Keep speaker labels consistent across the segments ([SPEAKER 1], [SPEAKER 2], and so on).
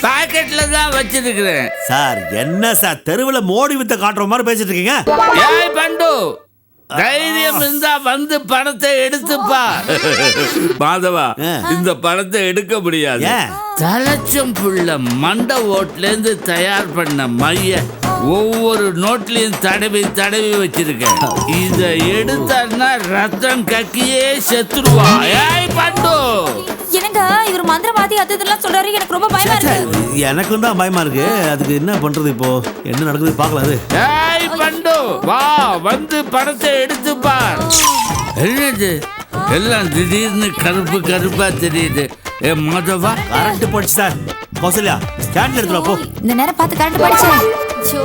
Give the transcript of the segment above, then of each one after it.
[SPEAKER 1] பாக்கெட்ல தான் வச்சிருக்கிறேன்.
[SPEAKER 2] சார் என்ன சார் தெருவில் மோடி வித்த காட்டுற மாதிரி பேசிட்டு இருக்கீங்க?
[SPEAKER 1] ஏய் பண்டு, தைரியம் இருந்தா வந்து பணத்தை எடுத்துப்பா. மாதவா, இந்த பணத்தை எடுக்க முடியாது. தலைச்சம் புள்ள மண்ட ஓட்ல இருந்து தயார் பண்ண மைய ஒவ்வொரு நோட்லயும் தடவி தடவி வச்சிருக்கேன். இத எடுத்தான்னா ரத்தம் கக்கியே செத்துருவா. ஏய் பண்டு,
[SPEAKER 3] என்னங்க இவர் மந்திரவாதி அது இதெல்லாம் சொல்றாரு, எனக்கு ரொம்ப பயமா இருக்கு.
[SPEAKER 2] எனக்கு தான் பயமா இருக்கு. அதுக்கு என்ன பண்றது? இப்போ என்ன நடக்குது பார்க்கலாம்.
[SPEAKER 1] ஏய் பண்டு, வா வந்து பணத்தை எடுத்துப்பா. என்னது எல்லாம் திடீர்னு கருப்பு கருப்பா தெரியுது. ஏ மாதவா,
[SPEAKER 2] கரண்ட் போச்சு சார். கௌசல்யா ஸ்டாண்ட் எடுத்துட்டு போ.
[SPEAKER 3] இந்த நேரம் பார்த்து கரண்ட் போச்சு. ஐயோ,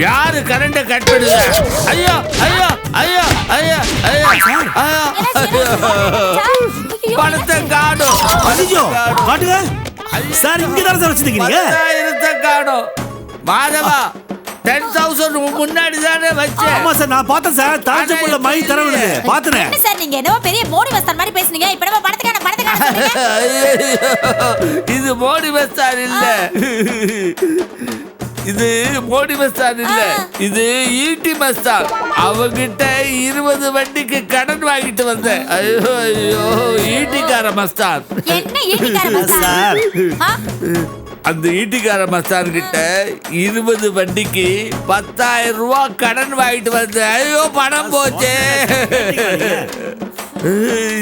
[SPEAKER 1] யாரு கரண்ட கட் பண்ணுதா? ஐயோ ஐயோ ஐயோ ஐயோ ஐயோ ஐயோ, பணத்தை காணோம்.
[SPEAKER 2] ஐயோ காட்டுங்க சார். இங்க தான் சார் வச்சிருக்கீங்க.
[SPEAKER 1] காணோம். மாதவா, 10,000 முன்னாடி தானே வச்சேன்.
[SPEAKER 2] ஆமா சார், நான் பார்த்தேன் சார். தாஜ்மஹால்ல மை தரவுது பார்த்தேன்.
[SPEAKER 3] என்ன சார் நீங்க என்னவோ பெரிய மோடி மஸ்தான் மாதிரி பேசுனீங்க. இப்போ நம்ம பணத்துக்கான
[SPEAKER 1] இது மோடி மஸ்தான் இல்ல. இது மோடி மஸ்தான் இல்ல, இது ஈட்டி மஸ்தான். அவங்கிட்ட 20 வண்டிக்கு கடன் வாங்கிட்டு வந்தேன். ஐயோ ஐயோ, ஈட்டிக்கார மஸ்தான்.
[SPEAKER 3] என்ன ஈட்டிக்கார மஸ்தான்?
[SPEAKER 1] அந்த ஈட்டிக்கார மஸ்தான் கிட்ட 20 வண்டிக்கு 10,000 ரூபாய் கடன் வாங்கிட்டு வந்தேன். ஐயோ பணம் போச்சே.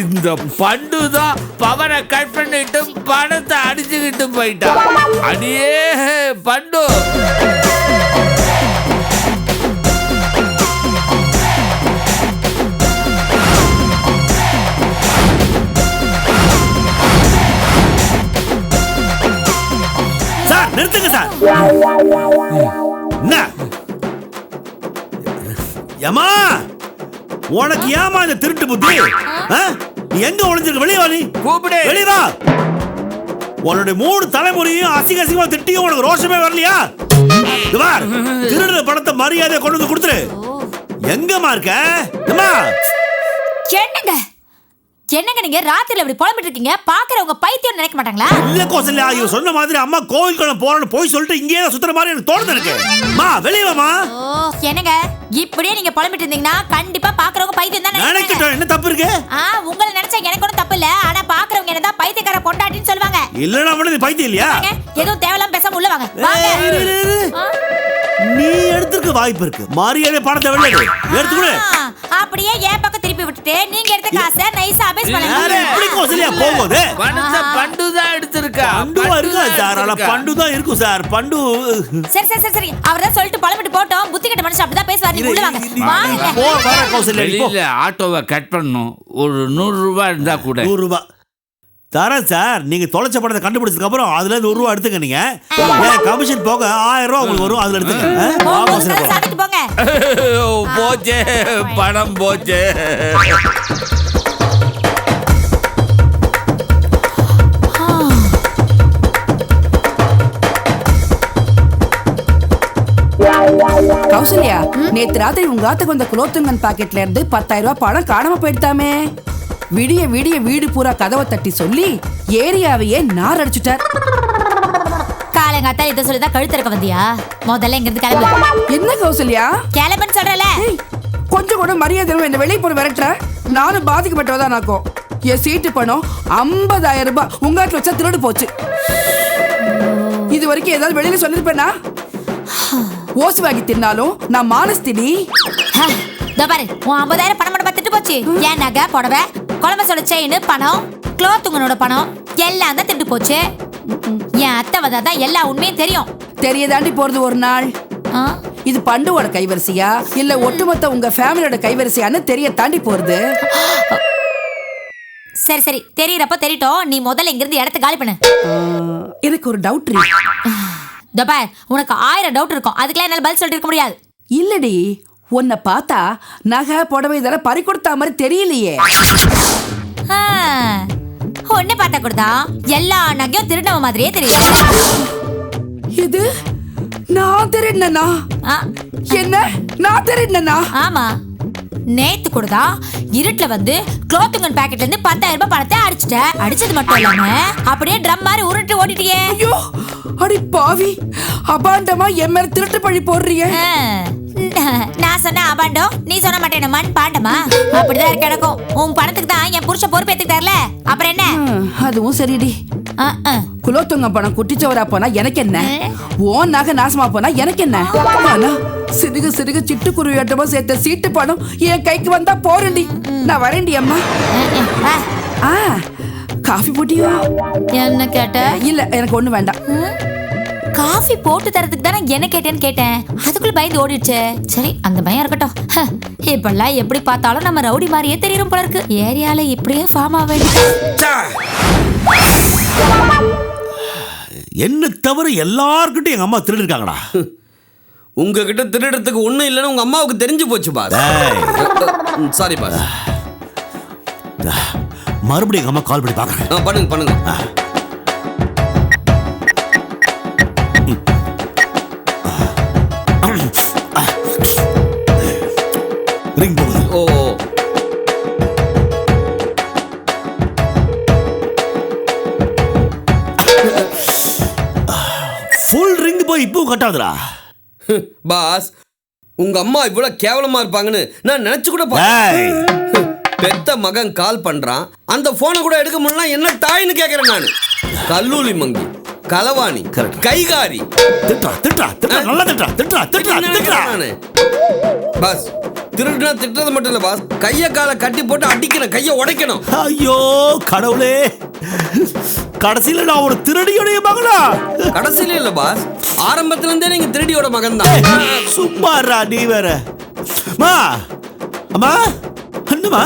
[SPEAKER 1] இந்த பண்டு தான் பவரை கட் பண்ணிட்டு பணத்தை அடிச்சுக்கிட்டு போயிட்டான். அடியே பண்டு.
[SPEAKER 2] சார் நிறுத்துங்க சார். என்ன யமா, உனக்கு ஏமா இந்த திருட்டு புத்தி? நீ எங்க ஒளிஞ்சிருக்க? வெளியே வா. நீ
[SPEAKER 1] கூப்பிடு,
[SPEAKER 2] வெளியே வா. உன்னுடைய 3 தலைமுறையும் அசிங்க அசிங்கமா திட்டியும் உனக்கு ரோஷமே வரலையா? திருடுற பணத்தை மரியாதையை கொண்டு வந்து கொடுத்துரு. எங்கம்மா இருக்க?
[SPEAKER 3] என்னங்க நீங்க ராத்திரில இப்படி புலம்பிட்டு இருக்கீங்க? பாக்குறவங்க பைத்தியம் நினைக்க மாட்டாங்களா?
[SPEAKER 2] இல்ல கௌசல்யா, ஐயோ சொன்ன மாதிரி அம்மா கோவில் குளம் போறேன்னு போய் சொல்லிட்டு இங்கேயே சுத்துற மாதிரி எனக்கு தோணுது. எனக்கு மா வெளியே வாமா.
[SPEAKER 3] என்னங்க இப்படியே நீங்க புலம்பிட்டு இருந்தீங்கன்னா கண்டிப்பா பாக்குறவங்க பைத்தியம் தான்
[SPEAKER 2] நினைக்கட்டும். என்ன தப்பு இருக்கு?
[SPEAKER 3] உங்களை நினைச்சா எனக்கு ஒன்றும் தப்பு இல்ல. ஆனா பாக்குறவங்க என்னதான் பைத்தியக்கார பொண்டாட்டின்னு சொல்லுவாங்க.
[SPEAKER 2] இல்லனா மட்டும் நீ பைத்தியம் இல்லையா?
[SPEAKER 3] எதுவும் தேவலாம் பேசாம உள்ள வாங்க.
[SPEAKER 2] நீ எடுத்துக்க வாய்ப்பு இருக்கு. மரியாதை பணத்தை வெளியே எடுத்துக்கொடு.
[SPEAKER 3] அப்படியே என் பக்கம் திருப்பி விட்டுட்டு நீங்க எடுத்த காசை நைஸா அபேஸ் பண்ணுங்க.
[SPEAKER 2] எப்படி கோசலியா போகுது?
[SPEAKER 1] பணத்தை பண்டு தான் எடுத்துருக்கா.
[SPEAKER 2] பண்டுவா இருக்கா சார்? ஆனா பண்டு தான் இருக்கும் சார். பண்டு
[SPEAKER 3] சரி சரி சரி, அவர்தான் சொல்லிட்டு பழமிட்டு போட்டோம். புத்தி கட்ட மனுஷன் அப்படிதான் பேசுவாரு. நீங்க உள்ள வாங்க. வாங்க.
[SPEAKER 2] போ வர கோசலியா.
[SPEAKER 1] வெளியில ஆட்டோவை கட் பண்ணனும். ஒரு 100 ரூபாய் இருந்தா கூட.
[SPEAKER 2] 100 ரூபாய் தரேன் சார். நீங்க தொலைச்ச பணத்தை கண்டுபிடிச்சதுக்கு அப்புறம் அதுல இருந்து 1 ரூபாய் எடுத்துங்க. நீங்க கமிஷன் போக 1000 ரூபாய் உங்களுக்கு வரும். அதுல எடுத்துங்க.
[SPEAKER 3] சாப்பிட்டு போங்க.
[SPEAKER 1] போச்சே, பணம் போச்சே.
[SPEAKER 4] கௌசல்யா, நேத்து ராத்திரி உங்க ஆத்துக்கு வந்த குலோத்துங்கன் பாக்கெட்ல இருந்து 10,000 ரூபாய் பணம் காணாம போயிட்டாமே. விடிய விடிய வீடு பூரா கதவை தட்டி சொல்லி ஏரியாவையே நார் அடிச்சுட்டார்.
[SPEAKER 3] காலங்காத்தா இதை சொல்லிதான் கழுத்திருக்க வந்தியா? முதல்ல இங்க இருந்து கிளம்பு.
[SPEAKER 4] என்ன கௌசல்யா
[SPEAKER 3] கிளம்புன்னு சொல்றல?
[SPEAKER 4] கொஞ்சம் கூட மரியாதை என்ன வெளியே போற விரட்டுற? நானும் பாதிக்கப்பட்டவதான். நாக்கும் என் சீட்டு பணம் 50,000 ரூபாய் உங்க ஆத்துல வச்சா திருடு போச்சு. இது வரைக்கும் ஏதாவது வெளியில சொல்லிருப்பேனா? ஓசு வாங்கி தின்னாலும் நான் மானஸ்தினி.
[SPEAKER 3] பாரு, உன் 50,000 பணம் மட்டும் திட்டு போச்சு. என் நகை புடவை, குழம்பசோட செயின், பணம், குளோத்துங்கனோட பணம் எல்லாம் தான் திட்டு போச்சு. என் அத்தை வந்தாதான் எல்லா உண்மையும் தெரியும்.
[SPEAKER 4] தெரிய தாண்டி போறது ஒரு நாள். இது பண்டுவோட கைவரிசையா இல்ல ஒட்டுமொத்த உங்க ஃபேமிலியோட கைவரிசையான்னு தெரிய தாண்டி போறது.
[SPEAKER 3] சரி சரி, தெரியறப்ப தெரியட்டும். நீ முதல்ல இங்க இருந்து இடத்த காலி பண்ணு.
[SPEAKER 4] எனக்கு ஒரு டவுட்.
[SPEAKER 3] பார், உனக்கு 1000 டவுட் இருக்கும். அதுக்கெல்லாம் என்னால பதில் சொல்லிட்டு இருக்க முடியாது.
[SPEAKER 4] இல்லடி, உன்னை பார்த்தா நகை புடவை இதெல்லாம் பறி கொடுத்தா மாதிரி தெரியலையே.
[SPEAKER 3] ஒன்னு பார்த்தா கொடுத்தா எல்லா நகையும் திருடவ மாதிரியே தெரியுது.
[SPEAKER 4] இது நான் திருடனா? என்ன நான் திருடனா?
[SPEAKER 3] ஆமா, நேத்து கொடுத்தா இருட்டுல வந்து குளோத்துங்கன் பாக்கெட்ல இருந்து 10,000 ரூபாய் பணத்தை அடிச்சிட்ட. அடிச்சது மட்டும் இல்லாம அப்படியே ட்ரம் மாதிரி உருட்டு ஓடிட்டியே.
[SPEAKER 4] ஐயோ அடி பாவி, அபாண்டமா என் மேல திருட்டு பழி போடுறிய.
[SPEAKER 3] நான் சொன்ன அபாண்டம், நீ சொன்ன மாட்டேன் மண் பாண்டமா? அப்படிதான் இருக்கு எனக்கும். உன் பணத்துக்கு தான் என் புருஷன் பொறுப்பேத்துக்கிட்டார்ல, அப்புறம் என்ன?
[SPEAKER 4] அதுவும் சரிடி. குலோத்துங்க பணம் குட்டிச்சவரா போனா எனக்கு என்ன, ஓன் நகை நாசமா போனா எனக்கு என்ன? ஆனா சிறுக சிறுக சிட்டுக்குருவியாட்டமா சேர்த்த சீட்டு பணம் என் கைக்கு வந்தா போறண்டி. நான் வரேன்டி அம்மா. காஃபி போட்டியோ?
[SPEAKER 3] என்ன கேட்ட?
[SPEAKER 4] இல்ல எனக்கு ஒண்ணு வேண்டாம்.
[SPEAKER 3] காஃபி போட்டு தரதுக்கு தானே என்ன கேட்டேன்னு கேட்டேன். அதுக்குள்ள பயந்து ஓடிடுச்சு. சரி அந்த பயம் இருக்கட்டும். இப்பெல்லாம் எப்படி பார்த்தாலும் நம்ம ரவுடி மாதிரியே தெரியும் போல இருக்கு. ஏரியால இப்படியே ஃபார்ம் ஆக
[SPEAKER 2] என்ன தவிர எல்லார்கிட்டையும் எங்க அம்மா திருடி இருக்காங்கடா.
[SPEAKER 5] உங்ககிட்ட திருடுறதுக்கு ஒண்ணும் இல்லைன்னு உங்க அம்மாவுக்கு தெரிஞ்சு போச்சு பாஸ். Sorry boss.
[SPEAKER 2] மறுபடியும் எங்க அம்மா கால் பண்ணி பாக்குறேன்.
[SPEAKER 5] பண்ணுங்க பண்ணுங்க.
[SPEAKER 2] ரிங் போகுது.
[SPEAKER 5] ஓ
[SPEAKER 2] ஃபுல் ரிங் போய் இப்பவும் கட்டாதுடா.
[SPEAKER 5] பாஸ், உங்க அம்மா இவ்வளவு கேவலமா இருப்பாங்கன்னு நான் நினைச்சு கூட பெத்த மகன் கால் பண்றான், அந்த போனை கூட எடுக்க முடியல. என்ன தாயின்னு கேக்குறேன் நானு. கல்லூலி மங்கி, களவாணி, கைகாரி.
[SPEAKER 2] திட்டா திட்டா திட்டா நல்லா திட்டா திட்டா திட்டா திட்டா.
[SPEAKER 5] நானு பாஸ் திருடுனா திட்டுறது மட்டும் இல்ல பாஸ், கைய காலை கட்டி போட்டு அடிக்கணும், கைய உடைக்கணும்.
[SPEAKER 2] ஐயோ கடவுளே, கடைசியில நான் ஒரு திருடியோடைய மகனா?
[SPEAKER 5] கடைசியில இல்ல பாஸ், ஆரம்பத்துல இருந்தே நீங்க திருடியோட மகன் தான்.
[SPEAKER 2] சும்மாடா நீ வேற. மா அம்மா அண்ணமா,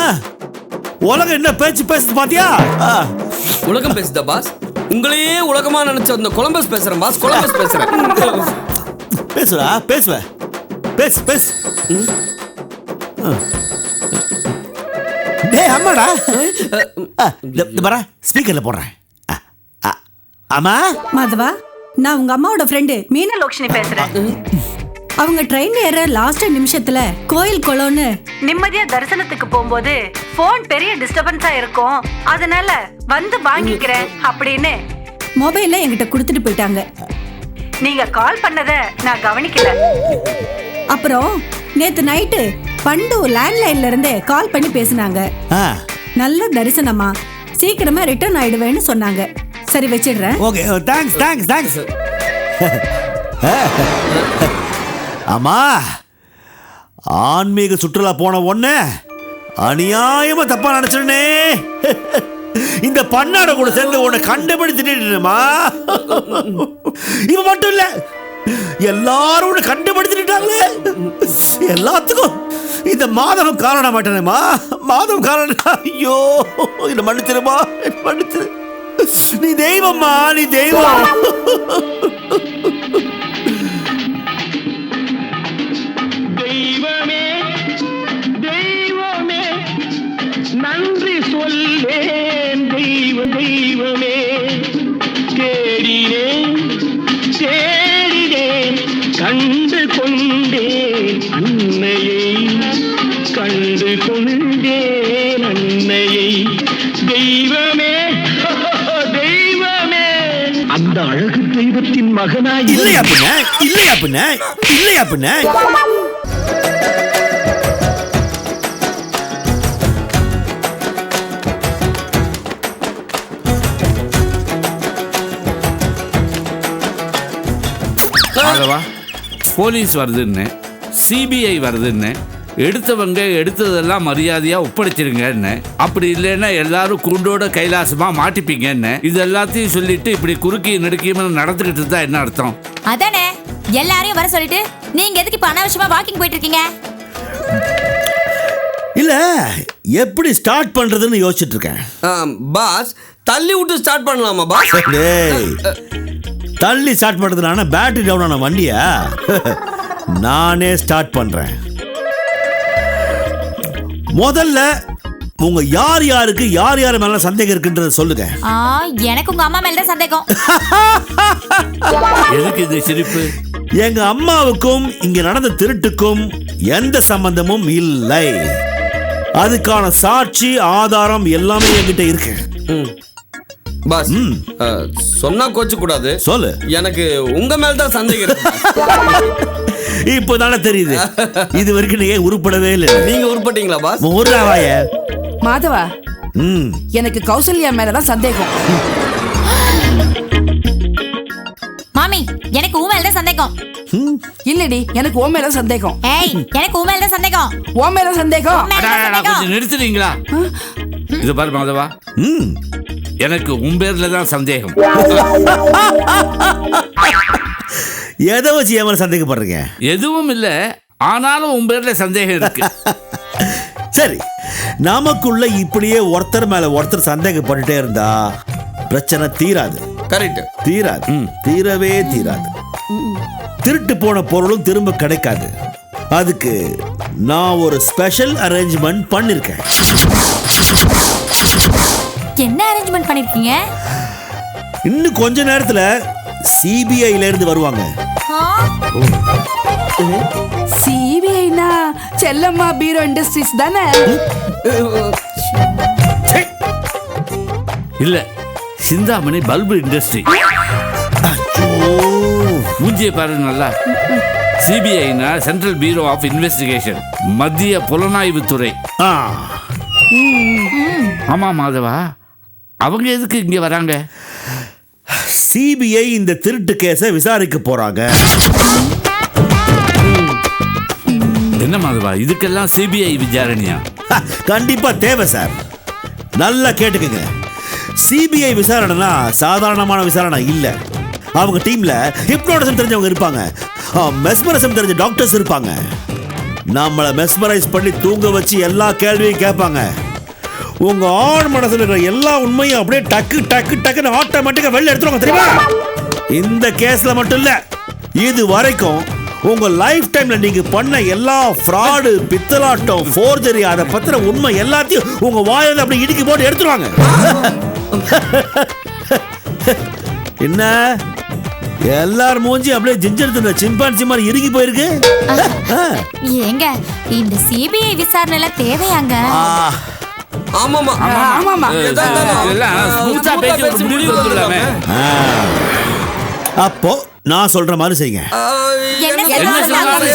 [SPEAKER 2] உலகம் என்ன பேச்சு பேசுது பாத்தியா?
[SPEAKER 5] உலகம் பேசுதா பாஸ்? உங்களையே உலகமா நினைச்ச அந்த கொலம்பஸ் பேசுறேன் பாஸ். கொலம்பஸ் பேசுறேன்.
[SPEAKER 2] பேசுடா பேசுவேன். பேசு பேசு. டேய் அம்மாடா, பாரா ஸ்பீக்கர்ல போடுறேன். அம்மா.
[SPEAKER 6] மாதவா, நான் உங்க அம்மாவோட ஃப்ரெண்டு மீனலோக்ஷினி பேசுறேன். அவங்க ட்ரெயின் ஏற லாஸ்ட் நிமிஷத்துல கோயில் குளம்னு நிம்மதியா தரிசனத்துக்கு போகும்போது போன் பெரிய டிஸ்டர்பன்ஸா இருக்கும், அதனால வந்து வாங்கிக்கிறேன் அப்படின்னு மொபைல்ல என்கிட்ட கொடுத்துட்டு போயிட்டாங்க. நீங்க கால் பண்ணத நான் கவனிக்கல. அப்புறம் நேத்து நைட்டு பண்டு லேண்ட்லைன்ல இருந்து கால் பண்ணி பேசினாங்க. நல்ல தரிசனமா, சீக்கிரமா ரிட்டர்ன் ஆயிடுவேன்னு சொன்னாங்க. சரி வச்சிடுறேன்.
[SPEAKER 2] Okay thanks thanks thanks. அம்மா, ஆன்மீக சுற்றுலா போன உடனே அநியாயமா தப்பா நினைச்சிருனே. இந்த பண்ணாட கூட சேர்ந்து உன்னை கண்டுபிடிச்சிட்டுமா? இவ மட்டும் இல்ல, எல்லாரும் உன்னை கண்டுபிடிச்சிட்டாங்களே. எல்லாத்துக்கும் இந்த மாதவம் காரணம் மாட்டேனேமா. மாதவம் காரணம். ஐயோ என்ன மன்னிச்சிருமா, மன்னிச்சிரு. நீ தெய்வம்மா, நீ தெய்வம்.
[SPEAKER 7] தெய்வமே தெய்வமே நன்றி சொல்லேன். தெய்வமே தேடினேன் தேடினேன், கண்டு கொண்டேன் அன்னையை, கண்டு கொண்டேன் அன்னையை. தெய்வமே தெய்வமே, அந்த அழகு தெய்வத்தின் மகனாய்.
[SPEAKER 2] இல்லையா பின்ன, இல்லையா பின்ன, இல்லையா பின்ன.
[SPEAKER 1] போலீஸ் வருதுன்னு, சிபிஐ வருதுன்னு, எடுத்தவங்க எடுத்ததெல்லாம் மரியாதையா ஒப்படைச்சிருங்கன்னு, அப்படி இல்லைன்னா எல்லாரும் கூண்டோட கைலாசமா மாட்டிப்பீங்கன்னு, இது எல்லாத்தையும் சொல்லிட்டு இப்படி குறுக்கி நெடுக்கியமா நடந்துகிட்டு இருந்தா என்ன அர்த்தம்?
[SPEAKER 3] அதானே எல்லாரையும் வர சொல்லிட்டு நீங்க எதுக்கு இப்ப அனாவசியமா வாக்கிங் போயிட்டு இருக்கீங்க?
[SPEAKER 2] இல்ல எப்படி ஸ்டார்ட் பண்றதுன்னு யோசிச்சுட்டு இருக்கேன்.
[SPEAKER 5] பாஸ் தள்ளி விட்டு ஸ்டார்ட் பண்ணலாமா பாஸ்?
[SPEAKER 2] தள்ளி ஸ்டார்ட் பண்றதுனால பேட்டரி டவுன் ஆன வண்டியா? நானே ஸ்டார்ட் பண்றேன். முதல்ல உங்க யார் யாருக்கு யார் யார் மேல சந்தேகம் இருக்குன்றத சொல்லுங்க.
[SPEAKER 3] எனக்கு உங்க அம்மா மேல தான் சந்தேகம்.
[SPEAKER 1] எதுக்கு இது சிரிப்பு?
[SPEAKER 2] எங்க அம்மாவுக்கும் இங்க நடந்த திருட்டுக்கும் எந்த சம்பந்தமும் இல்லை. அதுக்கான சாட்சி ஆதாரம் எல்லாமே என்கிட்ட இருக்கு.
[SPEAKER 5] பாஸ் சொன்னா கோச்சு கூடாது.
[SPEAKER 2] சொல்லு.
[SPEAKER 5] எனக்கு உங்க மேல தான் சந்தேகம் இருக்கு.
[SPEAKER 2] இப்போதானே தெரியுது. இது வரைக்கும் நீங்க உருப்படவே இல்லை.
[SPEAKER 5] நீங்க உருப்பட்டீங்களா பாஸ்?
[SPEAKER 2] ஊர்ராவாய
[SPEAKER 4] மாதவா, எனக்கு கௌசல்யா மேலதான் சந்தேகம்.
[SPEAKER 3] மாமி, எனக்கு உன் மேல தான் சந்தேகம்.
[SPEAKER 4] இல்லடி, எனக்கு உன் மேல சந்தேகம்.
[SPEAKER 3] ஏய், எனக்கு உன் மேல தான் சந்தேகம்.
[SPEAKER 4] உன் மேல சந்தேகம்.
[SPEAKER 1] கொஞ்சம் நிறுத்துறீங்களா? இது பாரு மாதவா, எனக்கு உன் பேர்ல தான் சந்தேகம்.
[SPEAKER 2] எதை வச்சு ஏன் மேல சந்தேகப்படுறீங்க?
[SPEAKER 1] எதுவும் இல்ல, ஆனாலும் உன் பேர்ல சந்தேகம் இருக்கு.
[SPEAKER 2] சரி, நமக்குள்ள இப்படியே ஒருத்தர் மேல ஒருத்தர் சந்தேகப்பட்டுட்டே இருந்தா பிரச்சனை தீராது.
[SPEAKER 5] கரெக்ட்.
[SPEAKER 2] தீராது, தீரவே தீராது. திருட்டு போன பொருளும் திரும்ப கிடைக்காது. அதுக்கு நான் ஒரு ஸ்பெஷல் அரேஞ்ச்மெண்ட் பண்ணிருக்கேன்.
[SPEAKER 3] என்ன அரேஞ்ச்மெண்ட் பண்ணிருக்கீங்க?
[SPEAKER 2] இன்னும் கொஞ்ச நேரத்துல சிபிஐல இருந்து வருவாங்க.
[SPEAKER 4] சிபிஐனா செல்லம்மா பீரோ இண்டஸ்ட்ரீஸ் தானே?
[SPEAKER 1] இல்ல, சிந்தாமணி பல்பு இண்டஸ்ட்ரி. மூஞ்சியை பாருங்க நல்லா. சிபிஐனா சென்ட்ரல் பியூரோ ஆஃப் இன்வெஸ்டிகேஷன், மத்திய புலனாய்வு துறை. ஆமா மாதவா, அவங்க எதுக்கு இங்க வராங்க?
[SPEAKER 2] சிபிஐ இந்த திருட்டு கேஸை விசாரிக்க போறாங்க.
[SPEAKER 1] என்ன மாதவா, இதுக்கெல்லாம் சிபிஐ விசாரணையா?
[SPEAKER 2] கண்டிப்பா தேவை சார். நல்லா கேட்டுக்கங்க. சிபிஐ விசாரணைனா சாதாரணமான விசாரணை இல்ல. அவங்க டீம்ல ஹிப்னோட்டிசம் தெரிஞ்சவங்க இருப்பாங்க, மெஸ்மரிசம் தெரிஞ்ச டாக்டர்ஸ் இருப்பாங்க. நம்மள மெஸ்மரைஸ் பண்ணி தூங்க வச்சு எல்லா கேள்வியும் கேட்பாங்க. உங்க ஆண் மனசுல இருக்கிற எல்லா உண்மையும் அப்படியே டக்கு டக்கு டக்குன்னு ஆட்டோமேட்டிக்கா வெளில எடுத்துருவாங்க தெரியுமா? இந்த கேஸ்ல மட்டும் இல்ல, இது வரைக்கும் உங்க லைஃப் டைம்ல நீங்க பண்ண எல்லா ஃப்ராடு, பித்தலாட்டம், ஃபோர்ஜரி, அதை பத்தின உண்மை எல்லாத்தையும் உங்க வாயில அப்படியே இடுக்கி போட்டு எடுத்துருவாங்க. என்ன எல்லாரும் மூஞ்சி அப்படியே ஜிஞ்சர் தின்ன சிம்பான்சி மாதிரி இறுகி போயிருக்கு.
[SPEAKER 3] ஏங்க, இந்த சிபிஐ விசாரணைல தேவையாங்க?
[SPEAKER 5] ஆமாமா
[SPEAKER 4] ஆமாமா.
[SPEAKER 2] அப்போ நான் சொல்ற மாதிரி செய்யுங்க.
[SPEAKER 3] என்ன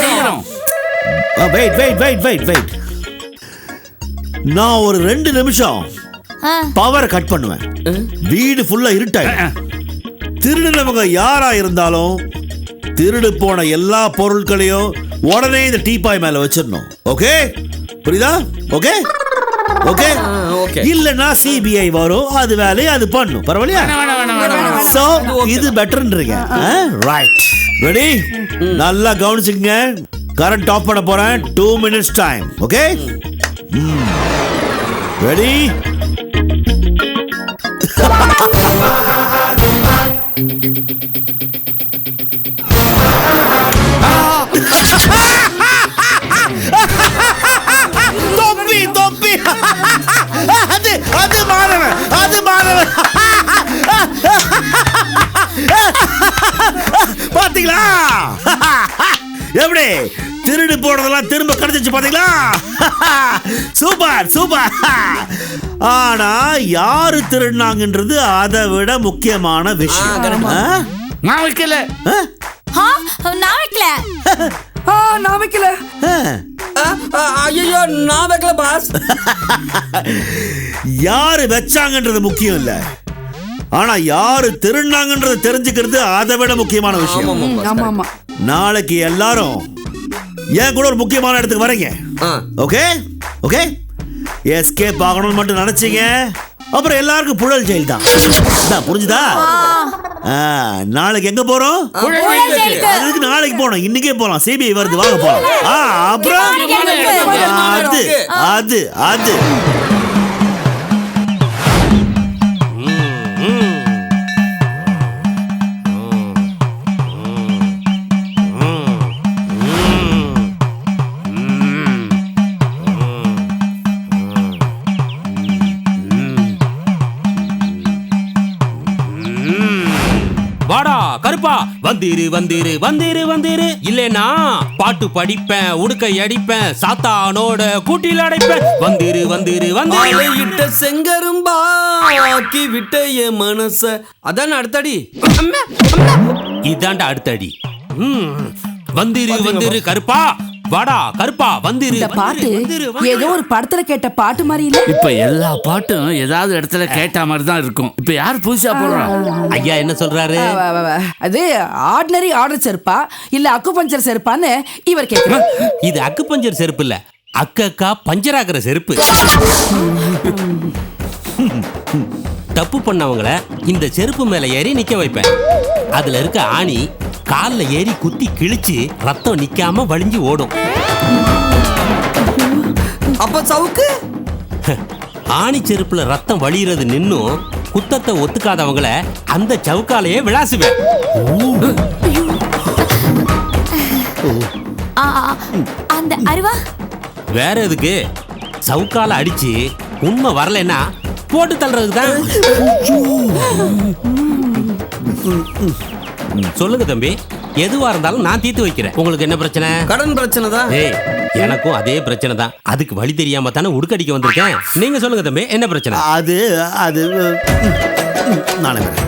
[SPEAKER 3] செய்யணும்?
[SPEAKER 2] Wait wait wait wait wait. நான் ஒரு 2 நிமிஷம் பவரை கட் பண்ணுவேன். வீடு ஃபுல்லா இருட்டாயிடும். திருடுனவங்க யாரா இருந்தாலும் திருடு போன எல்லா பொருட்களையும் உடனே இந்த டீப்பாய் மேல வச்சிடணும். ஓகே, புரியுதா? Okay okay. இல்லனா சிபிஐ வரும், அது வேலையை அது பண்ணும். பரவாயில்லையா? சோ இது பெட்டர்ன்றீங்க. Right, ready? நல்லா கவனிச்சுக்கங்க. கரண்ட் ஆஃப் பண்ண போறேன். 2 minutes டைம். Okay, ready? தொப்பி தொப்பி. அது அது மாணவன், அது மாணவன். பாத்தீங்களா எப்படி திருடு போனதெல்லாம் திரும்ப கிடைச்சிச்சு? பாத்தீங்களா? Super super. ஆனா யாரு திருடினாங்கன்றது அதை விட முக்கியமான விஷயம்.
[SPEAKER 1] நான் வைக்கல.
[SPEAKER 3] நான் வைக்கல.
[SPEAKER 4] நான் வைக்கல.
[SPEAKER 5] ஐயோ, நான் வைக்கல பாஸ்.
[SPEAKER 2] யாரு வச்சாங்கன்றது முக்கியம் இல்ல, ஆனா யாரு திருடினாங்கன்றது தெரிஞ்சுக்கிறது அதை விட முக்கியமான விஷயம்.
[SPEAKER 4] ஆமா ஆமா.
[SPEAKER 2] நாளைக்கு எல்லாரும் ஏன் கூட ஒரு முக்கியமான இடத்துக்கு வரீங்க. Okay okay. எஸ்கேப் ஆகணும்னு மட்டும் நினைச்சீங்க, அப்புறம் எல்லாருக்கும் புழல் ஜெயில் தான். புரிஞ்சுதா? நாளைக்கு எங்க போறோம்? அதுக்கு நாளைக்கு போனோம், இன்னைக்கே போலாம். சிபிஐ வருது, வாங்க போலாம். அப்புறம் அது அது அது
[SPEAKER 8] வாடா கருப்பா. வந்திரு வந்திரு வந்திரு வந்திரு இல்லேனா பாட்டு படிப்பேன் உடுக்கை அடிப்பேன் சாத்தானோட கூட்டில் அடைப்பேன் வந்திரு வந்திரு வந்திரு
[SPEAKER 5] இட்ட செங்கரும்பா ஆக்கி விட்ட என் மனச அதான் அடுத்தடி
[SPEAKER 8] இதாண்டா அடுத்தடி வந்திரு வந்திரு கருப்பா வாடா கருப்பா வந்திரு
[SPEAKER 4] இந்த பாட்டு ஏதோ ஒரு படத்துல கேட்ட பாட்டு மாதிரி இல்ல.
[SPEAKER 1] இப்ப எல்லா பாட்டும் ஏதாவது இடத்துல கேட்ட மாதிரி தான் இருக்கும். இப்ப யார் புதுசா போடுறா?
[SPEAKER 8] ஐயா என்ன சொல்றாரு?
[SPEAKER 4] அது ஆர்டினரி ஆர்டர் செருப்பா இல்ல அக்குபஞ்சர் செருப்பான்னு இவர் கேட்கிறார்.
[SPEAKER 8] இது அக்குபஞ்சர் செருப்பு இல்ல, அக்கா பஞ்சராகிற செருப்பு. தப்பு பண்ணவங்கள இந்த செருப்பு மேல ஏறி நிக்க வைப்பேன். அதுல இருக்க ஆணி கால்ல ஏறி குத்தி கிழிச்சு ரத்தம் நிக்காம வழிஞ்சு ஓடும்.
[SPEAKER 5] அப்ப சவுக்கு
[SPEAKER 8] ஆணி செருப்புல ரத்தம் வழியிறது நின்னும் குத்தத்தை ஒத்துக்காதவங்கள அந்த சவுக்காலையே விளாசுவேன்.
[SPEAKER 3] அந்த அருவா
[SPEAKER 8] வேற எதுக்கு? சவுக்கால அடிச்சு உண்மை வரலன்னா போட்டு தள்ளுறதுக்கு தான். சொல்லுங்க தம்பி, எதுவா இருந்தாலும் நான் தீர்த்து வைக்கிறேன். உங்களுக்கு என்ன பிரச்சனை?
[SPEAKER 5] கடன் பிரச்சனை தான்.
[SPEAKER 8] ஏய், எனக்கும் அதே பிரச்சனை தான். அதுக்கு வழி தெரியாம தானே உடுக்கடிக்க வந்திருக்கேன். நீங்க சொல்லுங்க தம்பி, என்ன பிரச்சனை?
[SPEAKER 2] அது அது நானே வரேன்.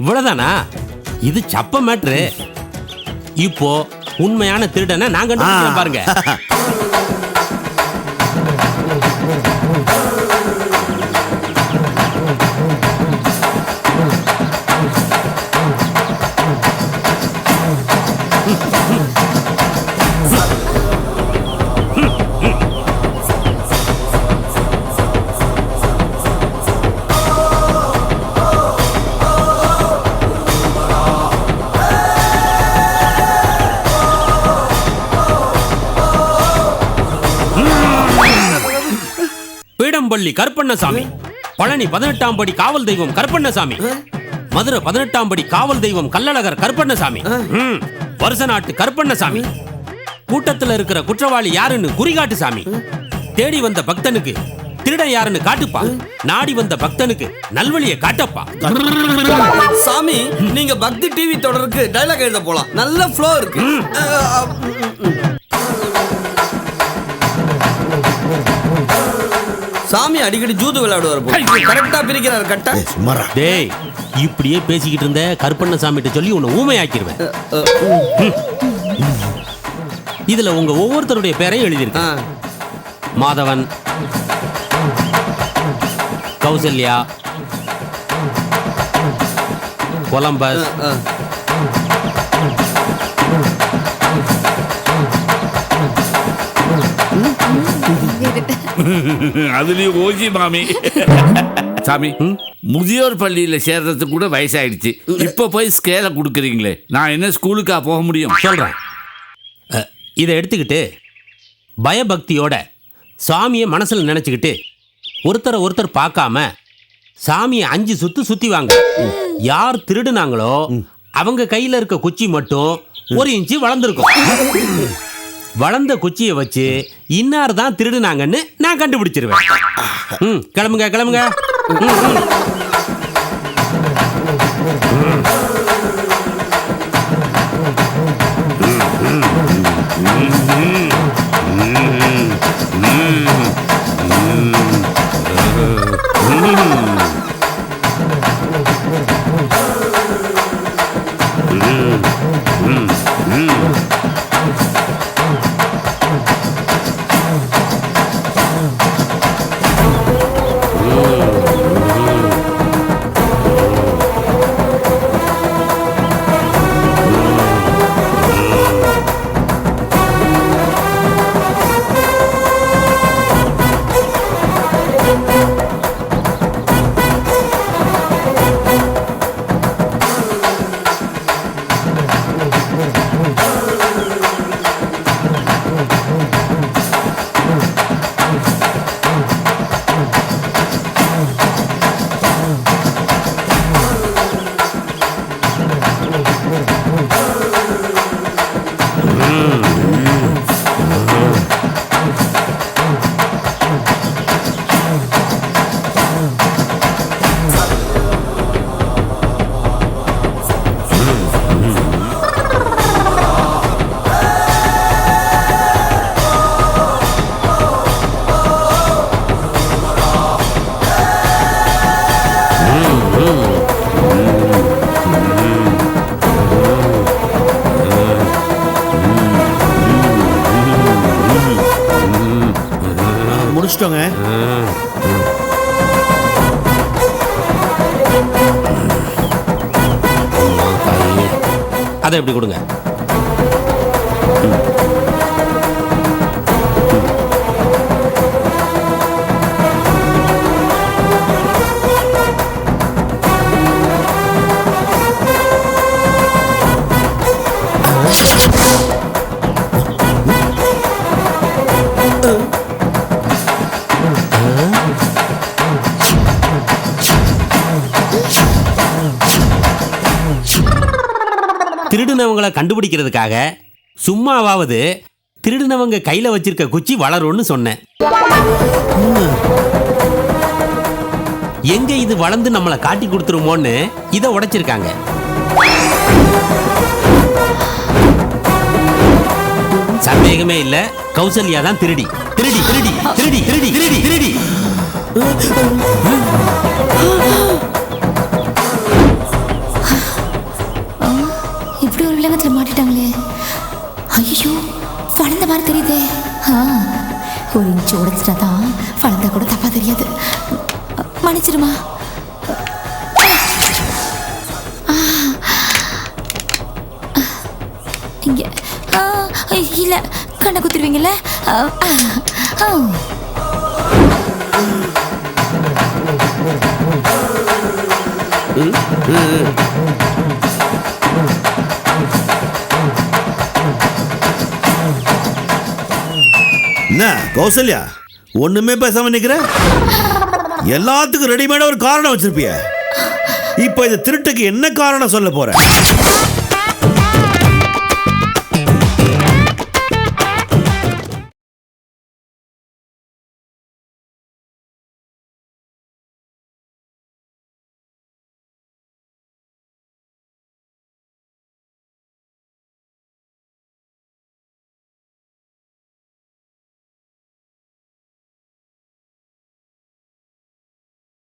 [SPEAKER 8] இவ்வளவுதானா? இது சப்ப மேட்ரு. இப்போ உண்மையான திருடனை நான் கண்டுபிடிக்கிறேன் பாருங்க. பீடம்பள்ளி கருப்பண்ணசாமி, பழனி 18ஆம் படி காவல் தெய்வம் கருப்பண்ணசாமி, மதுரை 18ஆம் படி காவல் தெய்வம் கள்ளழகர் கருப்பண்ணசாமி, வருஷ நாட்டு கருப்பண்ணசாமி, கூட்டத்தில் இருக்கிற குற்றவாளி யாருன்னு குறிகாட்டு சாமி, தேடி வந்த பக்தனுக்கு திருடன் யாருன்னு காட்டுப்பா, நாடி வந்த பக்தனுக்கு நல்வழியை காட்டப்பா.
[SPEAKER 5] சாமி, நீங்க பக்தி டிவி தொடருக்கு டைலாக் எழுத போலாம். நல்ல ஃப்ளோ இருக்கு. சாமி அடிக்கடி ஜூது விளையாடுவார். கரெக்டா பிரிக்கிறார் கட்டா.
[SPEAKER 8] டேய், இப்படியே பேசிக்கிட்டு இருந்த கருப்பண்ணசாமி கிட்ட சொல்லி உன்னை ஊமையாக்கிடுவேன். இதுல உங்க ஒவ்வொருத்தருடைய பேரையும் எழுதியிருக்கேன். மாதவன், கௌசல்யா, கொலம்பஸ்,
[SPEAKER 1] அதுலயும் ஓஜி மாமி. சாமி, முதியோர் பள்ளியில சேர்றதுக்கு கூட வயசாயிடுச்சு. இப்ப போய் ஸ்கேல கொடுக்குறீங்களே, நான் என்ன ஸ்கூலுக்கா போக முடியும்?
[SPEAKER 8] சொல்றேன். இதை எடுத்துக்கிட்டு பயபக்தியோட சாமியை மனசுல நினைச்சுக்கிட்டு ஒருத்தர் பார்க்காம சாமியை 5 சுத்தி வாங்க. யார் திருடுனாங்களோ அவங்க கையில இருக்க குச்சி மட்டும் 1 இன்ச்சு வளர்ந்துருக்கும். வளர்ந்த குச்சியை வச்சு இன்னார் தான் திருடுனாங்கன்னு நான் கண்டுபிடிச்சிருவேன். கிளம்புங்க கிளம்புங்க.
[SPEAKER 2] கண்டுபிடிச்சிட்டோங்க.
[SPEAKER 8] அதை எப்படி கொடுங்க. திருடுனவங்களை கண்டுபிடிக்கிறதுக்காக சும்மாவாவது திருடுனவங்க கையில வச்சிருக்க குச்சி வளரும்னு சொன்னேன். எங்க இது வளர்ந்து நம்மளை காட்டி கொடுத்துருமோன்னு இதை உடைச்சிருக்காங்க. சந்தேகமே இல்ல, கௌசல்யா தான் திருடி. திருடி திருடி திருடி திருடி திருடி திருடி.
[SPEAKER 3] இப்படி ஒரு விலங்கத்தில் மாட்டிட்டாங்களே. ஐயோ, வளர்ந்த மாதிரி தெரியுதே. ஒரு இன்ச்சு உடைச்சிட்டா தான் வளர்ந்தா கூட தப்பா தெரியாது. மன்னிச்சிருமா. இங்க இல்ல, கண்ணை குத்துருவீங்கல்ல.
[SPEAKER 2] என்ன கௌசல்யா, ஒண்ணுமே பேசாம நிக்கிற? எல்லாத்துக்கும் ரெடிமேடா ஒரு காரணம் வச்சிருப்பிய. இப்ப இந்த திருட்டுக்கு என்ன காரணம் சொல்ல போற?